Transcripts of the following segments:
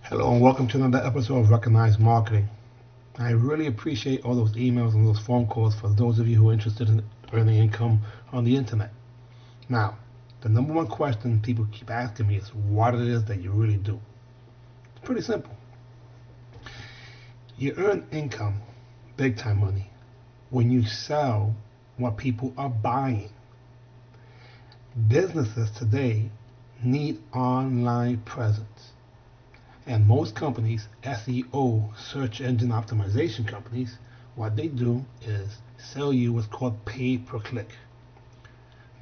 Hello and welcome to another episode of Rekonize Marketing. I really appreciate all those emails and those phone calls for those of you who are interested in earning income on the internet. Now, the number one question people keep asking me is what it is that you really do. It's pretty simple. You earn income, big time money, when you sell what people are buying. Businesses today need online presence. And most companies, SEO, search engine optimization companies, what they do is sell you what's called pay per click.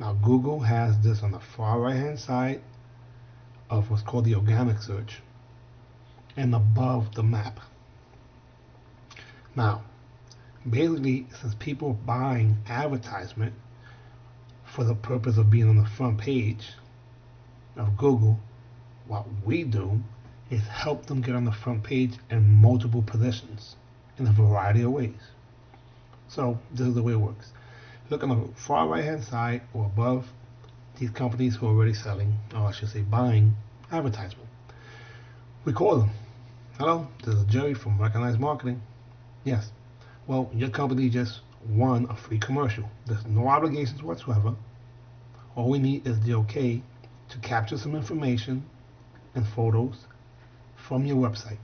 Now, Google has this on the far right hand side of what's called the organic search and above the map. Now, basically, since people are buying advertisement for the purpose of being on the front page of Google, what we do is help them get on the front page in multiple positions in a variety of ways. So this is the way it works. Look on the far right hand side or above these companies who are already selling, or I should say buying, advertisement. We call them. Hello, this is Jerry from Rekonize Marketing. Yes. Well, your company just won a free commercial. There's no obligations whatsoever. All we need is the okay to capture some information and photos from your website.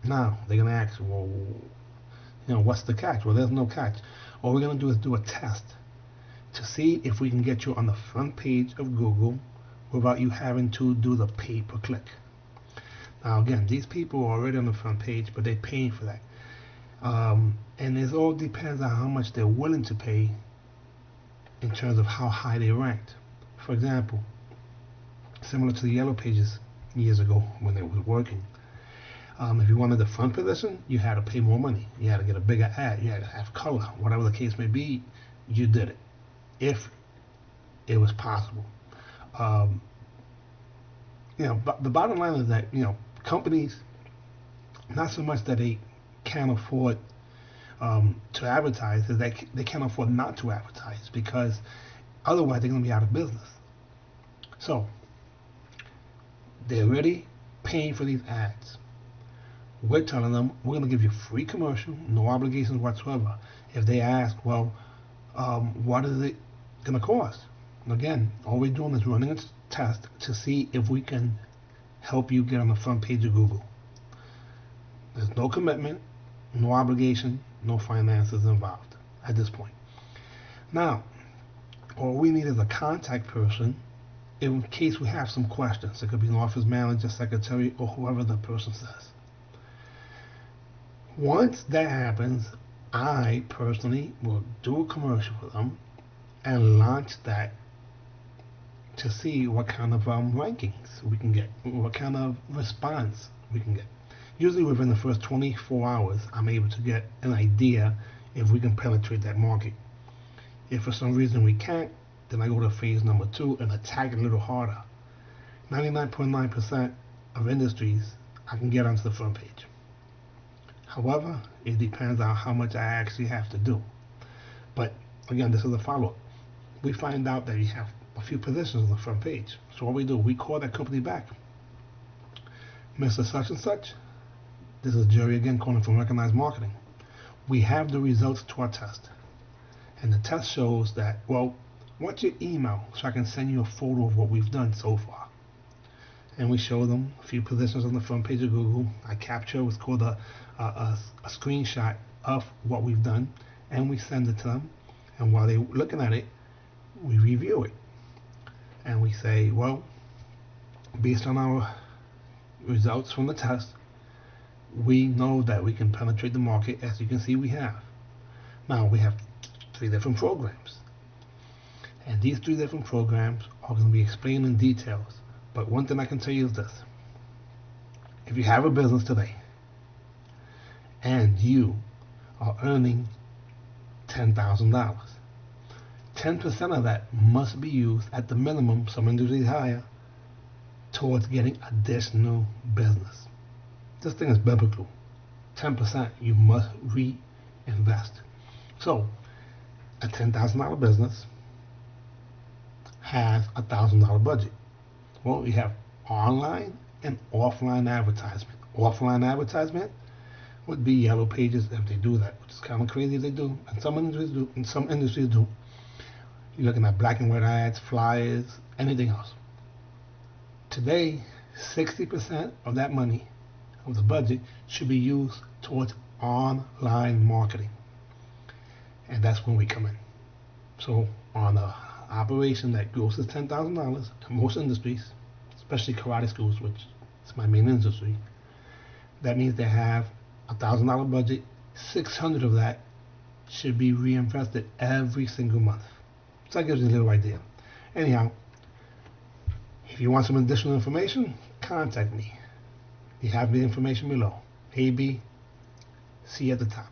Now, they're going to ask, well, what's the catch? Well, there's no catch. All we're going to do is do a test to see if we can get you on the front page of Google without you having to do the pay per click. Now, again, these people are already on the front page, but they're paying for that. And it all depends on how much they're willing to pay in terms of how high they ranked. For example, similar to the Yellow Pages years ago when it was working. If you wanted the front position, you had to pay more money. You had to get a bigger ad. You had to have color. Whatever the case may be, you did it. If it was possible. But the bottom line is that, companies, not so much that they can't afford to advertise, is that they can't afford not to advertise because otherwise they're going to be out of business. So, they're already paying for these ads. We're telling them we're going to give you free commercial, no obligations whatsoever. If they ask, well, what is it going to cost? And again, all we're doing is running a test to see if we can help you get on the front page of Google. There's no commitment, no obligation, no finances involved at this point. Now, all we need is a contact person in case we have some questions. It could be an office manager, secretary, or whoever the person says. Once that happens, I personally will do a commercial for them and launch that to see what kind of rankings we can get, what kind of response we can get. Usually within the first 24 hours, I'm able to get an idea if we can penetrate that market. If for some reason we can't, then I go to phase number 2 and attack it a little harder. 99.9% of industries I can get onto the front page. However, it depends on how much I actually have to do. But again, this is a follow-up. We find out that you have a few positions on the front page. So what we do, we call that company back. Mr. Such and Such, this is Jerry again calling from Rekonize Marketing. We have the results to our test. And the test shows that, well, what's your email so I can send you a photo of what we've done so far? And we show them a few positions on the front page of Google. I capture what's called a screenshot of what we've done, and we send it to them. And while they're looking at it, we review it. And we say, well, based on our results from the test, we know that we can penetrate the market. As you can see, we have. Now, we have 3 different programs. And these 3 different programs are going to be explained in details. But one thing I can tell you is this. If you have a business today and you are earning $10,000, 10% of that must be used at the minimum, some industries higher, towards getting additional business. This thing is biblical. 10% you must reinvest. So, a $10,000 business has a $1,000 budget. Well, you have online and offline advertisement. Offline advertisement would be yellow pages if they do that, which is kind of crazy if they do. And some industries do. And some industries do. You're looking at black and white ads, flyers, anything else. Today, 60% of that money, of the budget, should be used towards online marketing. And that's when we come in. So on an operation that grosses $10,000 in most industries, especially karate schools, which is my main industry, that means they have $1,000 budget. 600 of that should be reinvested every single month. So that gives you a little idea. Anyhow, if you want some additional information, contact me. You have the information below. A, B, C at the top.